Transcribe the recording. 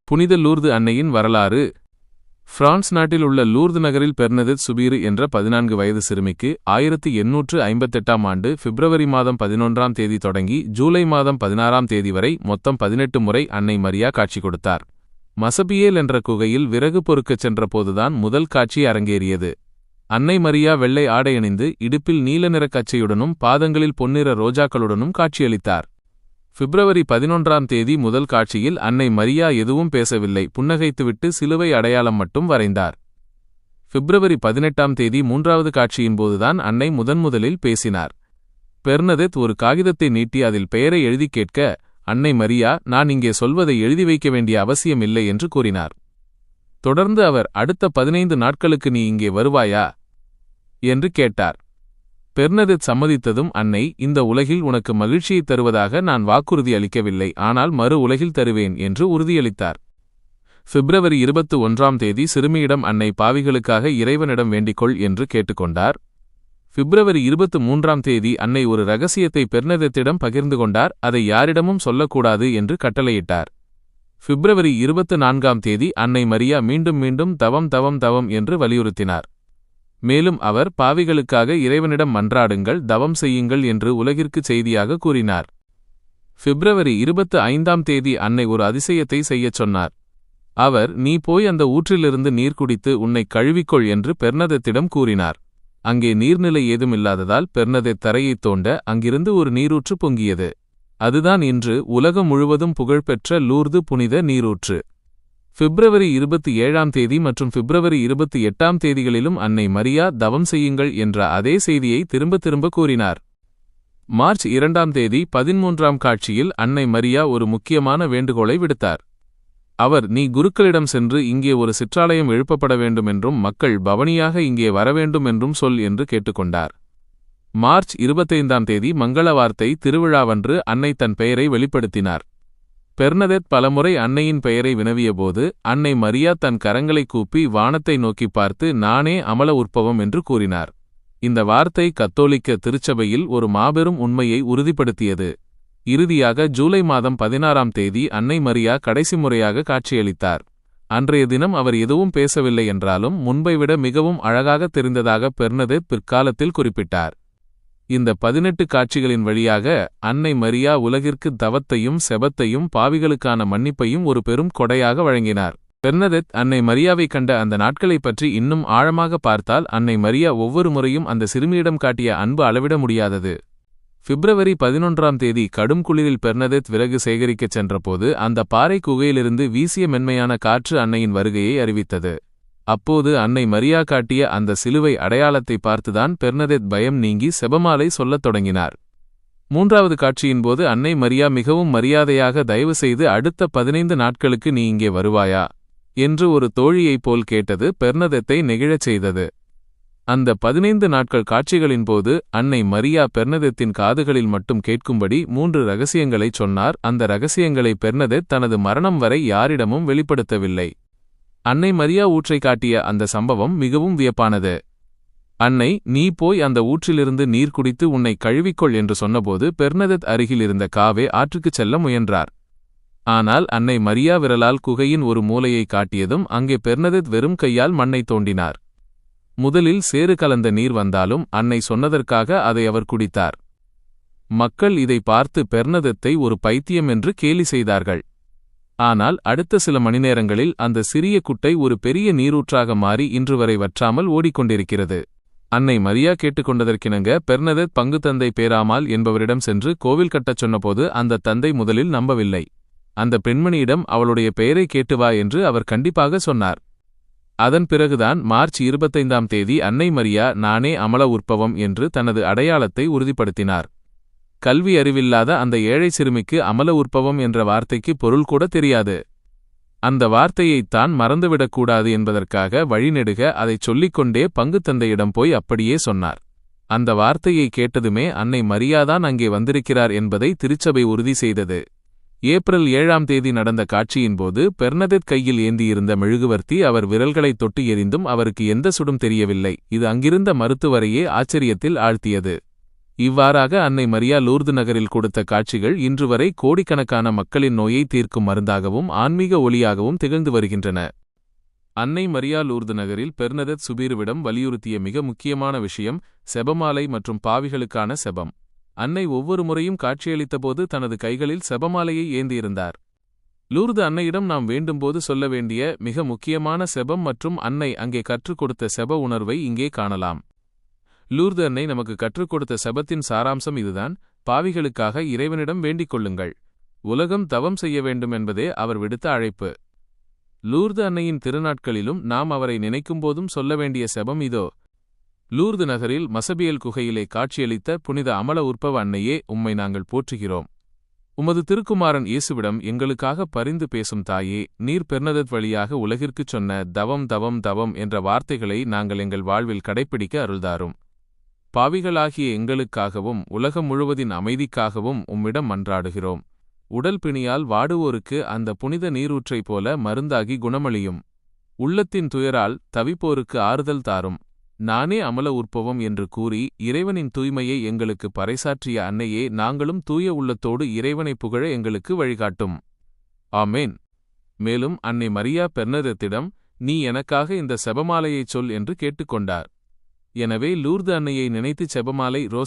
புனித லூர்து அன்னையின் வரலாறு. பிரான்ஸ் நாட்டில் உள்ள லூர்து நகரில் பெர்னதெத் சுபீரு என்ற 14 வயது சிறுமிக்கு 1858ஆம் ஆண்டு பிப்ரவரி மாதம் 11ஆம் தேதி தொடங்கி ஜூலை மாதம் 16ஆம் தேதி வரை மொத்தம் 18 முறை அன்னை மரியா காட்சி கொடுத்தார். மசபியேல் என்ற குகையில் விறகு பொறுக்கச் சென்றபோதுதான் முதல் காட்சி அரங்கேறியது. அன்னை மரியா வெள்ளை ஆடையணிந்து இடுப்பில் நீல நிறக் கச்சையுடனும் பாதங்களில் பொன்னிற ரோஜாக்களுடனும் காட்சியளித்தார். பிப்ரவரி 11ஆம் தேதி முதல் காட்சியில் அன்னை மரியா எதுவும் பேசவில்லை, புன்னகைத்துவிட்டு சிலுவை அடையாளம் மட்டும் வரைந்தார். பிப்ரவரி 18ஆம் தேதி 3வது காட்சியின்போதுதான் அன்னை முதன்முதலில் பேசினார். பெர்னதெத் ஒரு காகிதத்தை நீட்டி அதில் பெயரை எழுதி கேட்க, அன்னை மரியா, நான் இங்கே சொல்வதை எழுதி வைக்க வேண்டிய அவசியம் இல்லை என்று கூறினார். தொடர்ந்து அவர், அடுத்த 15 நாட்களுக்கு நீ இங்கே வருவாயா என்று கேட்டார். பெர்னதெத் சம்மதித்ததும் அன்னை, இந்த உலகில் உனக்கு மகிழ்ச்சியை தருவதாக நான் வாக்குறுதி அளிக்கவில்லை, ஆனால் மறு உலகில் தருவேன் என்று உறுதியளித்தார். பிப்ரவரி 21ஆம் தேதி சிறுமியிடம் அன்னை பாவிகளுக்காக இறைவனிடம் வேண்டிக்கொள் என்று கேட்டுக்கொண்டார். பிப்ரவரி 23ஆம் தேதி அன்னை ஒரு இரகசியத்தை பெர்னதெத்திடம் பகிர்ந்து கொண்டார். அதை யாரிடமும் சொல்லக்கூடாது என்று கட்டளையிட்டார். பிப்ரவரி 24ஆம் தேதி அன்னை மரியா மீண்டும் மீண்டும் தவம் என்று வலியுறுத்தினார். மேலும் அவர், பாவிகளுக்காக இறைவனிடம் மன்றாடுங்கள், தவம் செய்யுங்கள் என்று உலகிற்கு செய்தியாக கூறினார். பிப்ரவரி 25ஆம் தேதி அன்னை ஒரு அதிசயத்தை செய்யச் சொன்னார். அவர், நீ போய் அந்த ஊற்றிலிருந்து நீர் குடித்து உன்னை கழுவிக்கொள் என்று பெர்னதெத்திடம் கூறினார். அங்கே நீர்நிலை ஏதுமில்லாததால் பெர்னதெத் தரையைத் தோண்ட அங்கிருந்து ஒரு நீரூற்று பொங்கியது. அதுதான் இன்று உலகம் முழுவதும் புகழ்பெற்ற லூர்து புனித நீரூற்று. பிப்ரவரி 27ஆம் தேதி மற்றும் பிப்ரவரி 28ஆம் தேதிகளிலும் அன்னை மரியா தவம் செய்யுங்கள் என்ற அதே செய்தியை திரும்ப திரும்ப கூறினார். மார்ச் 2ஆம் தேதி 13ஆம் காட்சியில் அன்னை மரியா ஒரு முக்கியமான வேண்டுகோளை விடுத்தார். அவர், நீ குருக்களிடம் சென்று இங்கே ஒரு சிற்றாலயம் எழுப்பப்பட வேண்டுமென்றும் மக்கள் பவனியாக இங்கே வரவேண்டும் என்றும் சொல் என்று கேட்டுக்கொண்டார். மார்ச் 25ஆம் தேதி மங்கள வார்த்தை திருவிழாவன்று அன்னை தன் பெயரை வெளிப்படுத்தினார். பெர்னதெத் பலமுறை அன்னையின் பெயரை வினவியபோது அன்னை மரியா தன் கரங்களை கூப்பி வானத்தை நோக்கி பார்த்து, நானே அமல உற்பவம் என்று கூறினார். இந்த வார்த்தை கத்தோலிக்க திருச்சபையில் ஒரு மாபெரும் உண்மையை உறுதிப்படுத்தியது. இறுதியாக ஜூலை மாதம் 16ஆம் தேதி அன்னை மரியா கடைசி முறையாக காட்சியளித்தார். அன்றைய தினம் அவர் எதுவும் பேசவில்லை என்றாலும் முன்பை விட மிகவும் அழகாக தெரிந்ததாக பெர்னதெத் பிற்காலத்தில் குறிப்பிட்டார். இந்த 18 காட்சிகளின் வழியாக அன்னை மரியா உலகிற்கு தவத்தையும் செபத்தையும் பாவிகளுக்கான மன்னிப்பையும் ஒரு பெரும் கொடையாக வழங்கினார். பெர்னதெத் அன்னை மரியாவை கண்ட அந்த நாட்களைப் பற்றி இன்னும் ஆழமாக பார்த்தால் அன்னை மரியா ஒவ்வொரு முறையும் அந்த சிறுமியிடம் காட்டிய அன்பு அளவிட முடியாதது. பிப்ரவரி 11ஆம் தேதி கடும் குளிரில் பெர்னதெத் விறகு சேகரிக்கச் சென்றபோது அந்த பாறை குகையிலிருந்து வீசிய மென்மையான காற்று அன்னையின் வருகையை அறிவித்தது. அப்போது அன்னை மரியா காட்டிய அந்த சிலுவை அடையாளத்தை பார்த்துதான் பெர்னதெத் பயம் நீங்கி செபமாலை சொல்லத் தொடங்கினார். 3வது காட்சியின்போது அன்னை மரியா மிகவும் மரியாதையாக, தயவு செய்து அடுத்த 15 நாட்களுக்கு நீ இங்கே வருவாயா என்று ஒரு தோழியைப் போல் கேட்டது பெர்னதெத்தை நெகிழச் செய்தது. அந்த 15 நாட்கள் காட்சிகளின்போது அன்னை மரியா பெர்னதெத்தின் காதுகளில் மட்டும் கேட்கும்படி 3 இரகசியங்களைச் சொன்னார். அந்த இரகசியங்களை பெர்னதெத் தனது மரணம் வரை யாரிடமும் வெளிப்படுத்தவில்லை. அன்னை மரியா ஊற்றை காட்டிய அந்த சம்பவம் மிகவும் வியப்பானது. அன்னை, நீ போய் அந்த ஊற்றிலிருந்து நீர் குடித்து உன்னை கழுவிக்கொள் என்று சொன்னபோது பெர்னதெத் அருகில் இருந்த காவே ஆற்றுக்குச் செல்ல முயன்றார். ஆனால் அன்னை மரியா விரலால் குகையின் ஒரு மூலையை காட்டியதும் அங்கே பெர்னதெத் வெறும் கையால் மண்ணை தோண்டினார். முதலில் சேறு கலந்த நீர் வந்தாலும் அன்னை சொன்னதற்காக அதை அவர் குடித்தார். மக்கள் இதை பார்த்து பெர்னதெத்தை ஒரு பைத்தியம் என்று கேலி செய்தார்கள். ஆனால் அடுத்த சில மணிநேரங்களில் அந்த சிறிய குட்டை ஒரு பெரிய நீரூற்றாக மாறி இன்று வரை வற்றாமல் ஓடிக்கொண்டிருக்கிறது. அன்னை மரியா கேட்டுக்கொண்டதற்கிணங்க பெர்னதெத் பங்கு தந்தை பேராமால் என்பவரிடம் சென்று கோவில் கட்டச் சொன்னபோது அந்த தந்தை முதலில் நம்பவில்லை. அந்த பெண்மணியிடம் அவளுடைய பெயரை கேட்டு வா என்று அவர் கண்டிப்பாக சொன்னார். அதன் பிறகுதான் மார்ச் 25ஆம் தேதி அன்னை மரியா நானே அமல உற்பவம் என்று தனது அடையாளத்தை உறுதிப்படுத்தினார். கல்வி அறிவில்லாத அந்த ஏழை சிறுமிக்கு அமல உற்பவம் என்ற வார்த்தைக்கு பொருள் கூட தெரியாது. அந்த வார்த்தையைத்தான் மறந்துவிடக்கூடாது என்பதற்காக வழிநெடுக அதைச் சொல்லிக்கொண்டே பங்கு தந்தையிடம் போய் அப்படியே சொன்னார். அந்த வார்த்தையை கேட்டதுமே அன்னை மரியாதான் அங்கே வந்திருக்கிறார் என்பதை திருச்சபை உறுதி செய்தது. ஏப்ரல் 7ஆம் தேதி நடந்த காட்சியின்போது பெர்னதெத் கையில் ஏந்தியிருந்த மெழுகுவர்த்தி அவர் விரல்களைத் தொட்டு எரிந்தும் அவருக்கு எந்த சுடும் தெரியவில்லை. இது அங்கிருந்த மருத்துவரையே ஆச்சரியத்தில் ஆழ்த்தியது. இவ்வாறாக அன்னை மரியா லூர்து நகரில் கொடுத்த காட்சிகள் இன்று வரை கோடிக்கணக்கான மக்களின் நோயை தீர்க்கும் மருந்தாகவும் ஆன்மீக ஒளியாகவும் திகழ்ந்து வருகின்றன. அன்னை மரியா லூர்து நகரில் பெர்னதெத் சுபீருவிடம் வலியுறுத்திய மிக முக்கியமான விஷயம் செபமாலை மற்றும் பாவிகளுக்கான செபம். அன்னை ஒவ்வொரு முறையும் காட்சியளித்தபோது தனது கைகளில் செபமாலையை ஏந்தியிருந்தார். லூர்து அன்னையிடம் நாம் வேண்டும்போது சொல்ல வேண்டிய மிக முக்கியமான செபம் மற்றும் அன்னை அங்கே கற்றுக் கொடுத்த செப உணர்வை இங்கே காணலாம். லூர்து அன்னை நமக்கு கற்றுக் கொடுத்த செபத்தின் சாராம்சம் இதுதான்: பாவிகளுக்காக இறைவனிடம் வேண்டிக் கொள்ளுங்கள். உலகம் தவம் செய்ய வேண்டும் என்பதே அவர் விடுத்த அழைப்பு. லூர்து அன்னையின் திருநாட்களிலும் நாம் அவரை நினைக்கும்போதும் சொல்ல வேண்டிய செபம் இதோ. லூர்து நகரில் மசபியல் குகையிலே காட்சியளித்த புனித அமல உற்பவ அன்னையே, உம்மை நாங்கள் போற்றுகிறோம். உமது திருக்குமாரன் இயேசுவிடம் எங்களுக்காக பரிந்து பேசும் தாயே, நீர் பெர்னதெத் வழியாக உலகிற்குச் சொன்ன தவம் தவம் தவம் என்ற வார்த்தைகளை நாங்கள் எங்கள் வாழ்வில் கடைப்பிடிக்க அருள்தாரும். பாவிகளாகிய எங்களுக்காகவும் உலகம் முழுவதின் அமைதிக்காகவும் உம்மிடம் மன்றாடுகிறோம். உடல் பிணியால் வாடுவோருக்கு அந்த புனித நீரூற்றைப் போல மருந்தாகி குணமளியும். உள்ளத்தின் துயரால் தவிப்போருக்கு ஆறுதல் தாரும். நானே அமல உற்பவம் என்று கூறி இறைவனின் தூய்மையை எங்களுக்கு பறைசாற்றிய அன்னையே, நாங்களும் தூய உள்ளத்தோடு இறைவனை புகழ எங்களுக்கு வழிகாட்டும். ஆமேன். மேலும் அன்னை மரியா பெர்னதெத்திடம், நீ எனக்காக இந்த செபமாலையைச் சொல் என்று கேட்டுக்கொண்டார். எனவே லூர்து அன்னையை நினைத்து செபமாலை ரோஸ்